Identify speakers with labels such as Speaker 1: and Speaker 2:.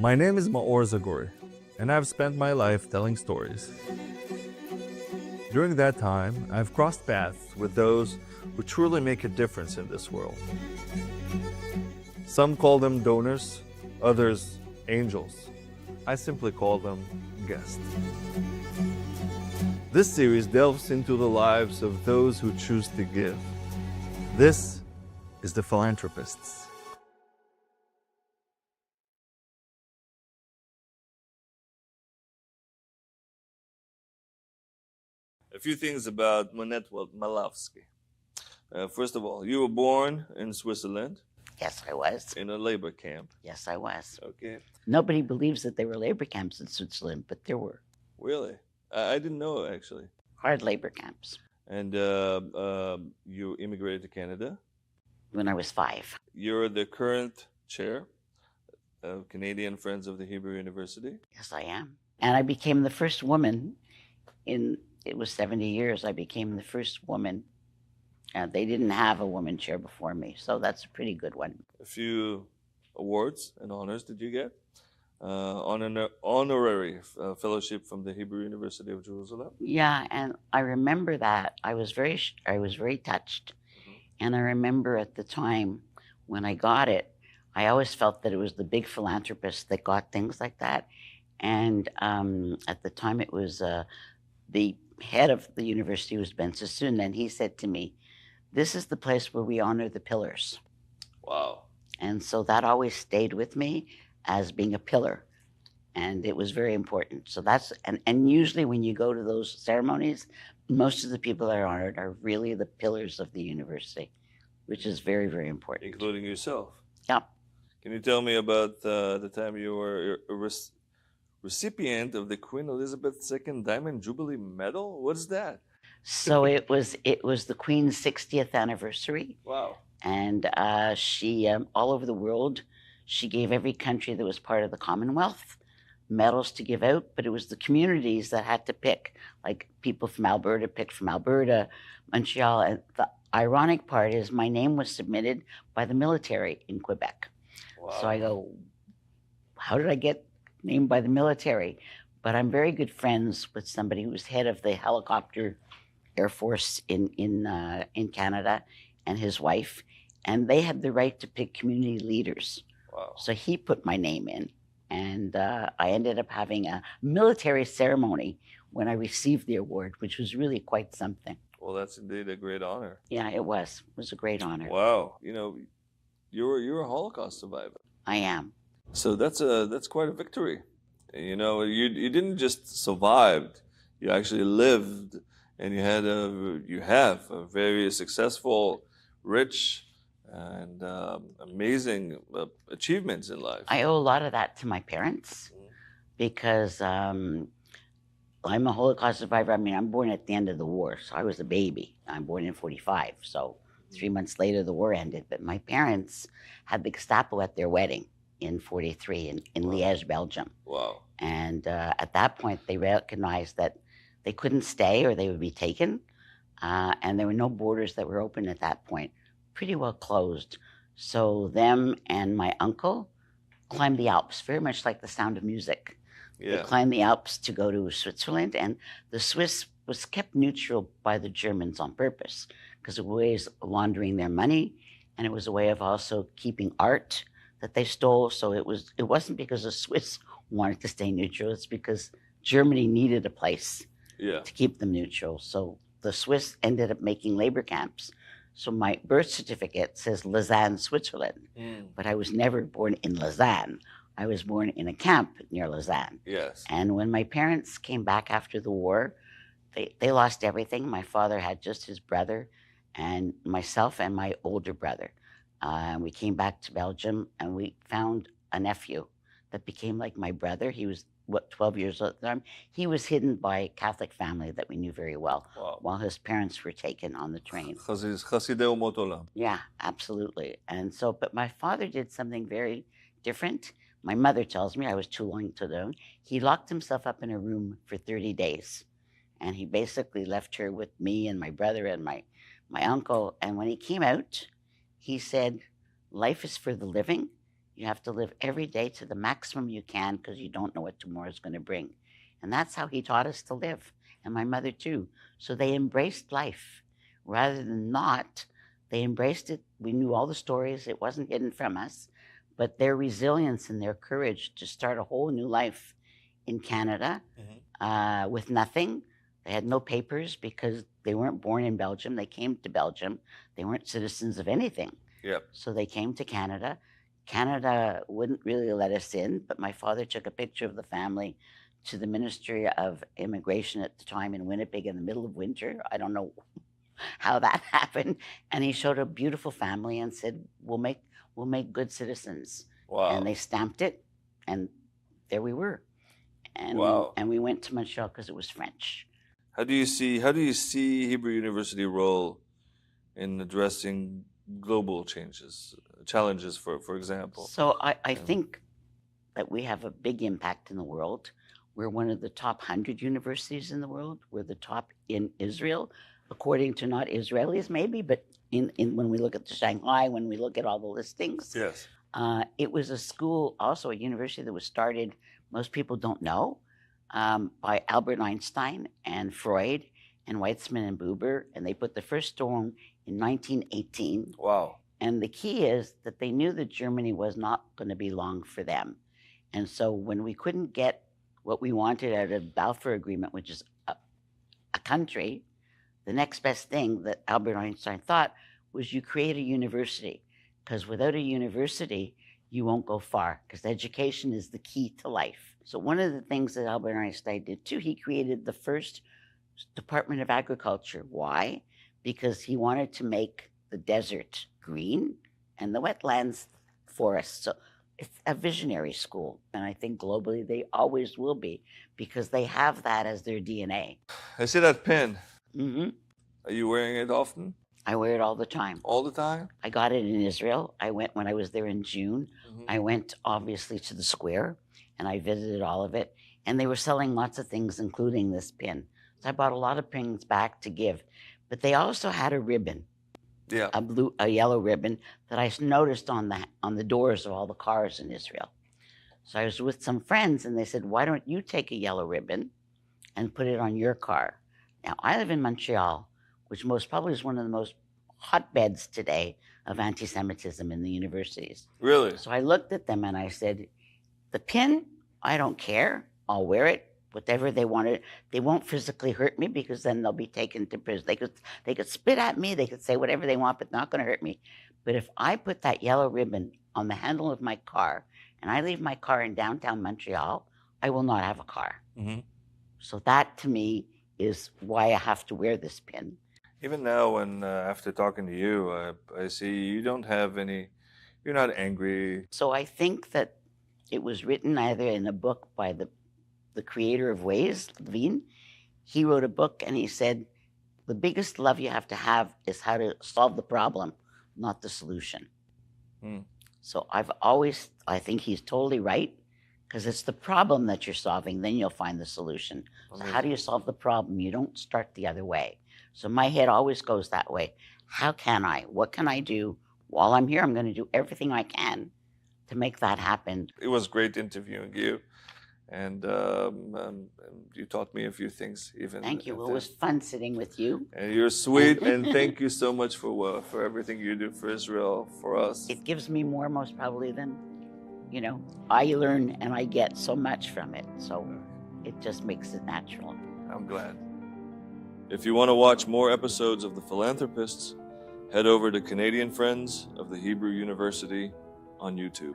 Speaker 1: My name is Maor Zaguri, and I've spent my life telling stories. During that time, I've crossed paths with those who truly make a difference in this world. Some call them donors, others angels. I simply call them guests. This series delves into the lives of those who choose to give. This is the Philanthropists. A few things about Monette Malewski. First of all, you were born in Switzerland
Speaker 2: Yes, I was.
Speaker 1: in a labor camp.
Speaker 2: Yes, I was.
Speaker 1: Okay,
Speaker 2: Nobody believes that there were labor camps in Switzerland, but there were
Speaker 1: really? I didn't know actually.
Speaker 2: hard labor camps
Speaker 1: And you immigrated to Canada.
Speaker 2: when I was 5.
Speaker 1: You're the current chair of Canadian Friends of the Hebrew University.
Speaker 2: Yes, I am. And I became the first woman it was 70 years, I became the first woman. They didn't have a woman chair before me, so that's a pretty good one.
Speaker 1: A few awards and honors did you get? Honorary fellowship from the Hebrew University of Jerusalem.
Speaker 2: Yeah, and I remember that. I was very touched. And I remember at the time when I got it, I always felt that it was the big philanthropists that got things like that. And at the time it was the head of the university was Ben Sassoon, and he said to me, "This is the place where we honor the pillars."
Speaker 1: Wow.
Speaker 2: And so that always stayed with me as being a pillar. And it was very important. So that's, and usually when you go to those ceremonies, most of the people that are honored are really the pillars of the university, which is very, very important.
Speaker 1: Including yourself.
Speaker 2: Yeah.
Speaker 1: Can you tell me about the time you were a recipient of the Queen Elizabeth II Diamond Jubilee Medal? What's that?
Speaker 2: So it was the Queen's 60th anniversary.
Speaker 1: Wow.
Speaker 2: And she, all over the world, she gave every country that was part of the Commonwealth medals to give out, but it was the communities that had to pick. Like people from Alberta picked from Alberta, Montreal. And the ironic part is my name was submitted by the military in Quebec.
Speaker 1: Wow.
Speaker 2: So I go, how did I get named by the military? But I'm very good friends with somebody who was head of the helicopter Air Force in Canada, and his wife, and they had the right to pick community leaders.
Speaker 1: Wow.
Speaker 2: So he put my name in, and I ended up having a military ceremony when I received the award, which was really quite something.
Speaker 1: Well, that's indeed a great honor.
Speaker 2: Yeah, it was. It was a great honor.
Speaker 1: Wow. You know, you're a Holocaust survivor.
Speaker 2: I am.
Speaker 1: So that's quite a victory. You know, you didn't just survive; you actually lived, and you have a very successful, rich, and amazing achievements in life.
Speaker 2: I owe a lot of that to my parents because I'm a Holocaust survivor. I mean, I'm born at the end of the war, so I was a baby. I'm born in 45, so 3 months later the war ended. But my parents had the Gestapo at their wedding in 43 in Liège, Belgium.
Speaker 1: Wow.
Speaker 2: And at that point, they recognized that they couldn't stay or they would be taken. And there were no borders that were open at that point, pretty well closed. So them and my uncle climbed the Alps, very much like The Sound of Music.
Speaker 1: Yeah.
Speaker 2: They climbed the Alps to go to Switzerland, and the Swiss was kept neutral by the Germans on purpose because it was laundering their money, and it was a way of also keeping art that they stole. So it wasn't because the Swiss wanted to stay neutral, it's because Germany needed a place to keep them neutral. So the Swiss ended up making labor camps. So my birth certificate says Lausanne, Switzerland, but I was never born in Lausanne. I was born in a camp near Lausanne.
Speaker 1: Yes.
Speaker 2: And when my parents came back after the war, they lost everything. My father had just his brother and myself and my older brother. We came back to Belgium and we found a nephew that became like my brother. He was 12 years old at the time. He was hidden by a Catholic family that we knew very well.
Speaker 1: Wow.
Speaker 2: While his parents were taken on the train.
Speaker 1: Chasidei Umot Olam.
Speaker 2: Yeah, absolutely. And so, but my father did something very different. My mother tells me, I was too young to know. He locked himself up in a room for 30 days. And he basically left her with me and my brother and my uncle. And when he came out, he said, life is for the living You have to live every day to the maximum you can because you don't know what tomorrow is going to bring. And that's how he taught us to live, and my mother too. So they embraced life rather than not. They embraced it. We knew all the stories, it wasn't hidden from us. But their resilience and their courage to start a whole new life in Canada with nothing. They had no papers because they weren't born in Belgium. They came to Belgium. They weren't citizens of anything.
Speaker 1: Yep.
Speaker 2: So they came to Canada. Canada wouldn't really let us in, but my father took a picture of the family to the Ministry of Immigration at the time in Winnipeg in the middle of winter. I don't know how that happened. And he showed a beautiful family and said, we'll make good citizens.
Speaker 1: Wow.
Speaker 2: And they stamped it, and there we were. And
Speaker 1: Wow.
Speaker 2: we went to Montreal because it was French.
Speaker 1: How do you see Hebrew University role in addressing global challenges, for example?
Speaker 2: So I think that we have a big impact in the world. We're one of the top 100 universities in the world. We're the top in Israel, according to not Israelis maybe, but in when we look at the Shanghai, when we look at all the listings.
Speaker 1: Yes.
Speaker 2: It was a school, also a university that was started, most people don't know, by Albert Einstein and Freud and Weizmann and Buber, and they put the first stone in 1918.
Speaker 1: Wow.
Speaker 2: And the key is that they knew that Germany was not going to be long for them. And so when we couldn't get what we wanted out of the Balfour Agreement, which is a country, the next best thing that Albert Einstein thought was you create a university, because without a university, you won't go far, because education is the key to life. So one of the things that Albert Einstein did too, he created the first Department of Agriculture. Why? Because he wanted to make the desert green and the wetlands forests. So it's a visionary school, and I think globally they always will be, because they have that as their DNA.
Speaker 1: I see that pin.
Speaker 2: Mm-hmm.
Speaker 1: Are you wearing it often?
Speaker 2: I wear it all the time.
Speaker 1: All the time?
Speaker 2: I got it in Israel. I went when I was there in June.
Speaker 1: Mm-hmm.
Speaker 2: I went obviously to the square, and I visited all of it. And they were selling lots of things, including this pin. So I bought a lot of pins back to give. But they also had a ribbon,
Speaker 1: Yeah.
Speaker 2: a yellow ribbon that I noticed on the doors of all the cars in Israel. So I was with some friends, and they said, "Why don't you take a yellow ribbon and put it on your car?" Now I live in Montreal, which most probably is one of the most hotbeds today of anti-Semitism in the universities.
Speaker 1: Really?
Speaker 2: So I looked at them and I said, the pin, I don't care. I'll wear it, whatever they want. They won't physically hurt me, because then they'll be taken to prison. They could spit at me, they could say whatever they want, but not going to hurt me. But if I put that yellow ribbon on the handle of my car and I leave my car in downtown Montreal, I will not have a car.
Speaker 1: Mm-hmm.
Speaker 2: So that to me is why I have to wear this pin.
Speaker 1: Even now, when after talking to you, I see you don't have any. You're not angry.
Speaker 2: So I think that it was written either in a book by the creator of Ways, Levine. He wrote a book and he said, the biggest love you have to have is how to solve the problem, not the solution. So I think he's totally right, because it's the problem that you're solving, then you'll find the solution. So how do you solve the problem? You don't start the other way. So my head always goes that way. How can I? What can I do? While I'm here, I'm going to do everything I can to make that happen.
Speaker 1: It was great interviewing you, and you taught me a few things. Even
Speaker 2: thank you. Well, it was fun sitting with you.
Speaker 1: And you're sweet, and thank you so much for everything you do for Israel, for us.
Speaker 2: It gives me more, most probably, than I learn and I get so much from it. So it just makes it natural.
Speaker 1: I'm glad. If you want to watch more episodes of The Philanthropists, head over to Canadian Friends of the Hebrew University on YouTube.